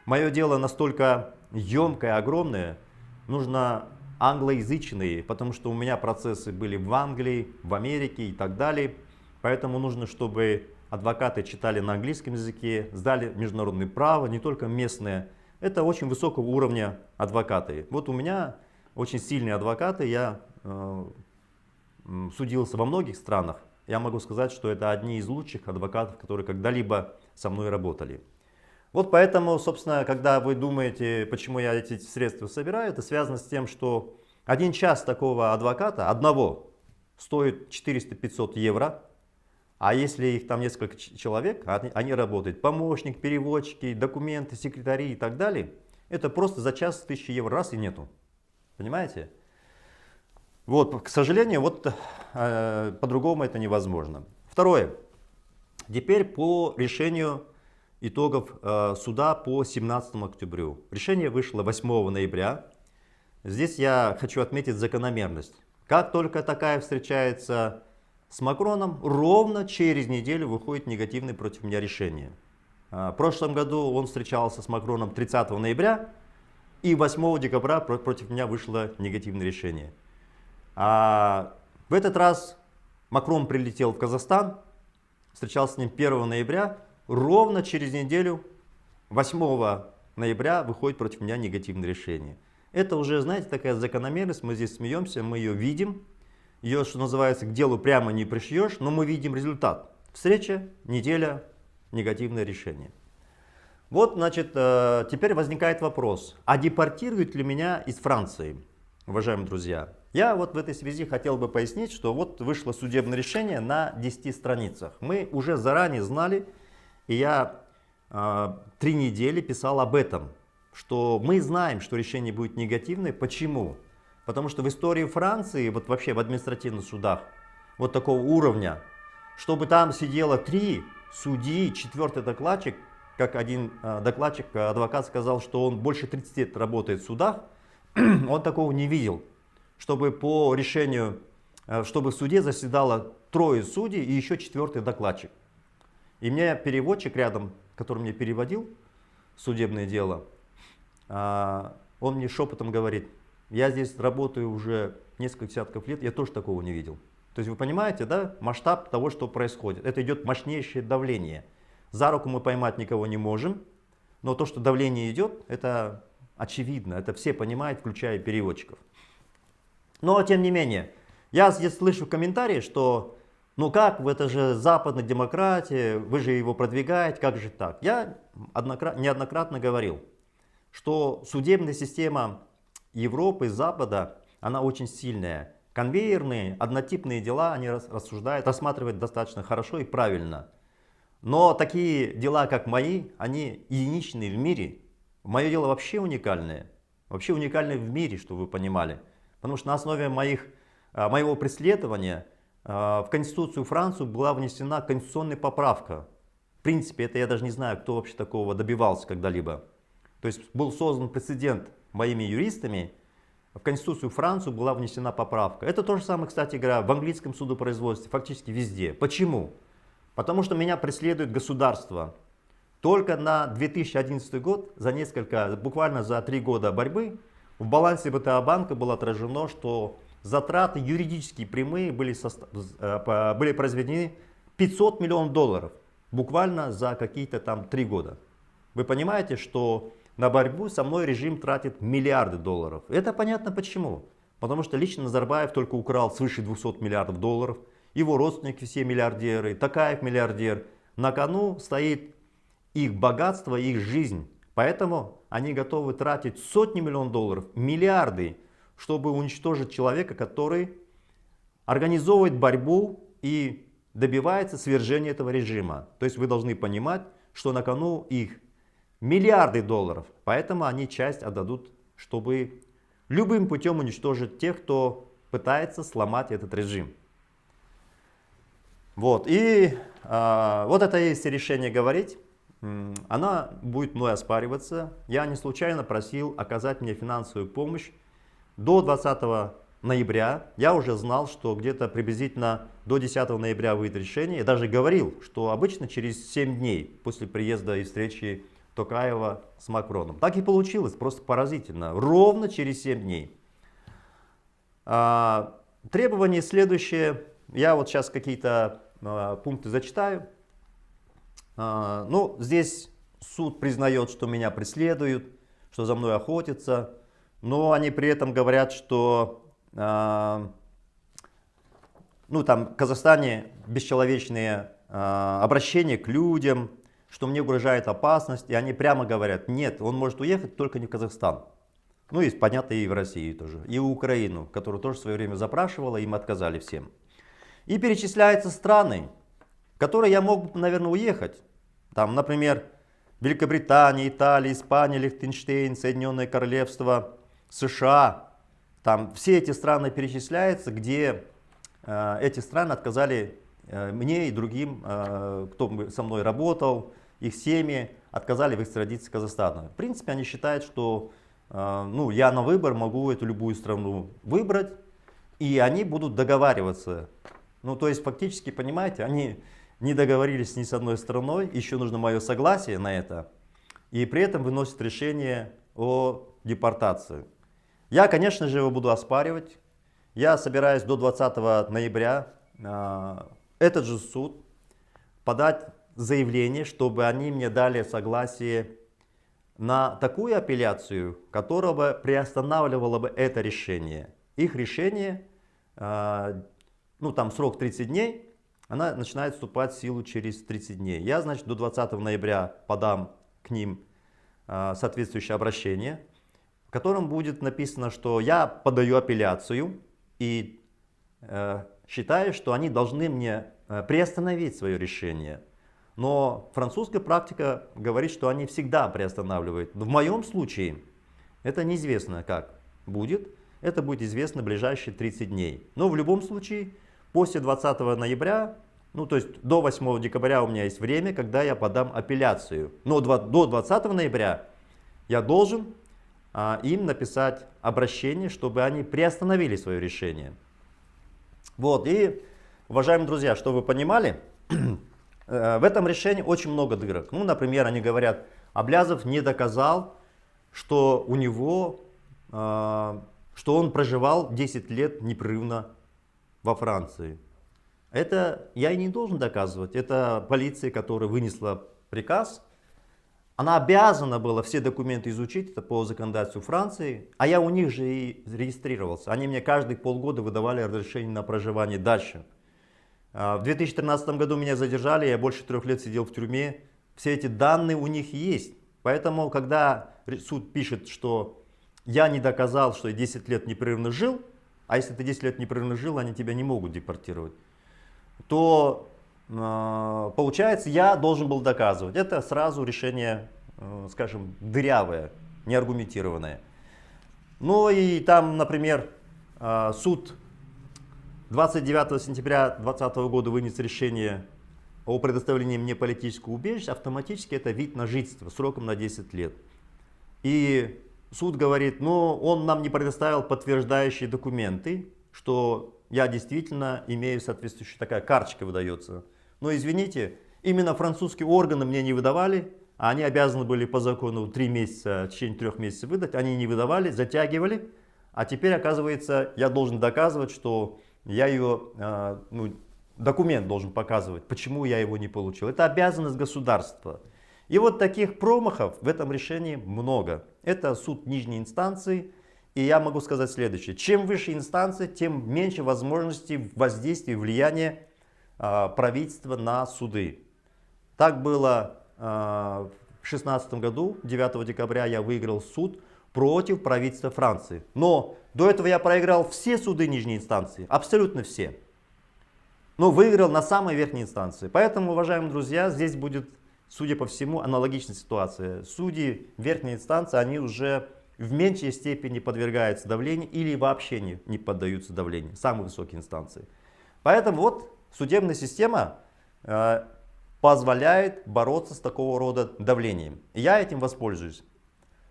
Мое дело настолько емкое, огромное, нужно англоязычные, потому что у меня процессы были в Англии, в Америке и так далее. Поэтому нужно, чтобы адвокаты читали на английском языке, сдали международное право, не только местное. Это очень высокого уровня адвокаты. Вот у меня очень сильные адвокаты, я судился во многих странах. Я могу сказать, что это одни из лучших адвокатов, которые когда-либо со мной работали. Вот поэтому, собственно, когда вы думаете, почему я эти средства собираю, это связано с тем, что один час такого адвоката, одного, стоит 400-500 евро. А если их там несколько человек, они работают, помощник, переводчики, документы, секретари и так далее, это просто за час 1000 евро раз и нету. Понимаете? Вот, к сожалению, вот по-другому это невозможно. Второе. Теперь по решению итогов суда по 17 октября. Решение вышло 8 ноября. Здесь я хочу отметить закономерность. Как только такая встречается с Макроном, ровно через неделю выходит негативное против меня решение. В прошлом году он встречался с Макроном 30 ноября, и 8 декабря против меня вышло негативное решение. А в этот раз Макрон прилетел в Казахстан, встречался с ним 1 ноября, ровно через неделю, 8 ноября, выходит против меня негативное решение. Это уже, знаете, такая закономерность, мы здесь смеемся, мы ее видим. Ее, что называется, к делу прямо не пришьешь, но мы видим результат. Встреча, неделя, негативное решение. Вот, значит, теперь возникает вопрос, а депортируют ли меня из Франции, уважаемые друзья? Я вот в этой связи хотел бы пояснить, что вот вышло судебное решение на 10 страницах. Мы уже заранее знали, и я 3 недели писал об этом, что мы знаем, что решение будет негативное. Почему? Потому что в истории Франции, вот вообще в административных судах, вот такого уровня, чтобы там сидело 3 судьи, 4-й докладчик, как один докладчик, адвокат сказал, что он больше 30 лет работает в судах, он такого не видел. Чтобы по решению, чтобы в суде заседало 3 судей и еще 4-й докладчик. И мне переводчик рядом, который мне переводил судебное дело, он мне шепотом говорит: я здесь работаю уже несколько десятков лет, я тоже такого не видел. То есть вы понимаете, да, масштаб того, что происходит. Это идет мощнейшее давление. За руку мы поймать никого не можем, но то, что давление идет, это очевидно, это все понимают, включая переводчиков. Но тем не менее, я здесь слышу комментарии, что ну как, это же западная демократия, вы же его продвигаете, как же так? Я неоднократно говорил, что судебная система Европы, Запада, она очень сильная. Конвейерные, однотипные дела, они рассматривают достаточно хорошо и правильно. Но такие дела, как мои, они единичные в мире. Мое дело вообще уникальное. Вообще уникальное в мире, чтобы вы понимали. Потому что на основе моего преследования в Конституцию Франции была внесена конституционная поправка. В принципе, это я даже не знаю, кто вообще такого добивался когда-либо. То есть был создан прецедент моими юристами, в Конституцию Франции была внесена поправка. Это то же самое, кстати говоря, в английском судопроизводстве, фактически везде. Почему? Потому что меня преследует государство. Только на 2011 год, буквально за 3 года борьбы, в балансе БТА банка было отражено, что затраты юридические прямые были произведены 500 миллионов долларов. Буквально за какие-то там 3 года. Вы понимаете, что на борьбу со мной режим тратит миллиарды долларов. Это понятно почему. Потому что лично Назарбаев только украл свыше 200 миллиардов долларов. Его родственники все миллиардеры, Токаев миллиардер. На кону стоит их богатство, их жизнь. Поэтому они готовы тратить сотни миллионов долларов, миллиарды, чтобы уничтожить человека, который организовывает борьбу и добивается свержения этого режима. То есть вы должны понимать, что на кону их миллиарды долларов. Поэтому они часть отдадут, чтобы любым путем уничтожить тех, кто пытается сломать этот режим. Вот. И вот это есть решение говорить. Она будет мной оспариваться. Я не случайно просил оказать мне финансовую помощь. До 20 ноября я уже знал, что где-то приблизительно до 10 ноября выйдет решение. Я даже говорил, что обычно через 7 дней после приезда и встречи Токаева с Макроном. Так и получилось, просто поразительно. Ровно через 7 дней. Требование следующее. Я вот сейчас какие-то пункты зачитаю. Ну, здесь суд признает, что меня преследуют, что за мной охотятся. Но они при этом говорят, что там в Казахстане бесчеловечные обращения к людям, что мне угрожает опасность. И они прямо говорят, нет, он может уехать только не в Казахстан. Ну и понятно, и в Россию тоже, и в Украину, которую тоже в свое время запрашивала, им отказали всем. И перечисляются страны, в которые я мог бы, наверное, уехать. Там, например, Великобритания, Италия, Испания, Лихтенштейн, Соединенное Королевство, США. Там все эти страны перечисляются, где эти страны отказали мне и другим, кто со мной работал, их семьи, отказали в экстрадиции Казахстана. В принципе, они считают, что я на выбор могу эту любую страну выбрать, и они будут договариваться. Ну, то есть, фактически, понимаете, они не договорились ни с одной страной, еще нужно мое согласие на это, и при этом выносят решение о депортации. Я, конечно же, его буду оспаривать. Я собираюсь до 20 ноября этот же суд подать заявление, чтобы они мне дали согласие на такую апелляцию, которая бы приостанавливала бы это решение. Их решение, там срок 30 дней, она начинает вступать в силу через 30 дней. Я, значит, до 20 ноября подам к ним соответствующее обращение, в котором будет написано, что я подаю апелляцию и считаю, что они должны мне приостановить свое решение. Но французская практика говорит, что они всегда приостанавливают. В моем случае это неизвестно, как будет. Это будет известно в ближайшие 30 дней. Но в любом случае, после 20 ноября, то есть до 8 декабря у меня есть время, когда я подам апелляцию. Но до 20 ноября я должен им написать обращение, чтобы они приостановили свое решение. Вот, и, уважаемые друзья, чтобы вы понимали, в этом решении очень много дырок. Например, они говорят, Аблязов не доказал, что у него, что он проживал 10 лет непрерывно во Франции. Это я и не должен доказывать. Это полиция, которая вынесла приказ. Она обязана была все документы изучить, это по законодательству Франции. А я у них же и зарегистрировался. Они мне каждые полгода выдавали разрешение на проживание дальше. В 2013 году меня задержали, я больше 3 лет сидел в тюрьме. Все эти данные у них есть. Поэтому, когда суд пишет, что я не доказал, что я 10 лет непрерывно жил, а если ты 10 лет непрерывно жил, они тебя не могут депортировать, то получается, я должен был доказывать. Это сразу решение, скажем, дырявое, неаргументированное. Ну и там, например, суд 29 сентября 2020 года вынес решение о предоставлении мне политического убежища, автоматически это вид на жительство сроком на 10 лет. И суд говорит, он нам не предоставил подтверждающие документы, что я действительно имею соответствующую, такая карточка выдается. Но извините, именно французские органы мне не выдавали, а они обязаны были по закону 3 месяца, в течение 3 месяцев выдать, они не выдавали, затягивали, а теперь оказывается, я должен доказывать, что я ее, документ должен показывать, почему я его не получил. Это обязанность государства. И вот таких промахов в этом решении много. Это суд нижней инстанции. И я могу сказать следующее. Чем выше инстанция, тем меньше возможностей воздействия и влияния правительства на суды. Так было в 2016 году, 9 декабря я выиграл суд против правительства Франции. Но до этого я проиграл все суды нижней инстанции, абсолютно все. Но выиграл на самой верхней инстанции. Поэтому, уважаемые друзья, здесь будет, судя по всему, аналогичная ситуация. Судьи верхней инстанции, они уже в меньшей степени подвергаются давлению или вообще не поддаются давлению, самые высокие инстанции. Поэтому вот судебная система позволяет бороться с такого рода давлением. И я этим воспользуюсь.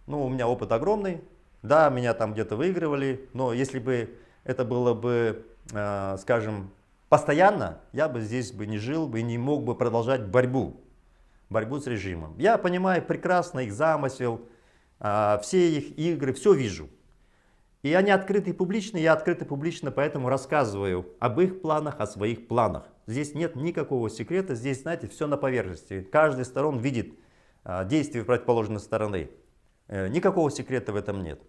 У меня опыт огромный. Да, меня там где-то выигрывали, но если бы это было бы, скажем, постоянно, я бы здесь бы не жил бы и не мог бы продолжать борьбу. борьбу с режимом. Я понимаю прекрасно их замысел, все их игры, все вижу. И они открыты и публичны, я открыто и публично, поэтому рассказываю об их планах, о своих планах. Здесь нет никакого секрета, здесь, знаете, все на поверхности. Каждая из сторон видит действия противоположной стороны. Никакого секрета в этом нет.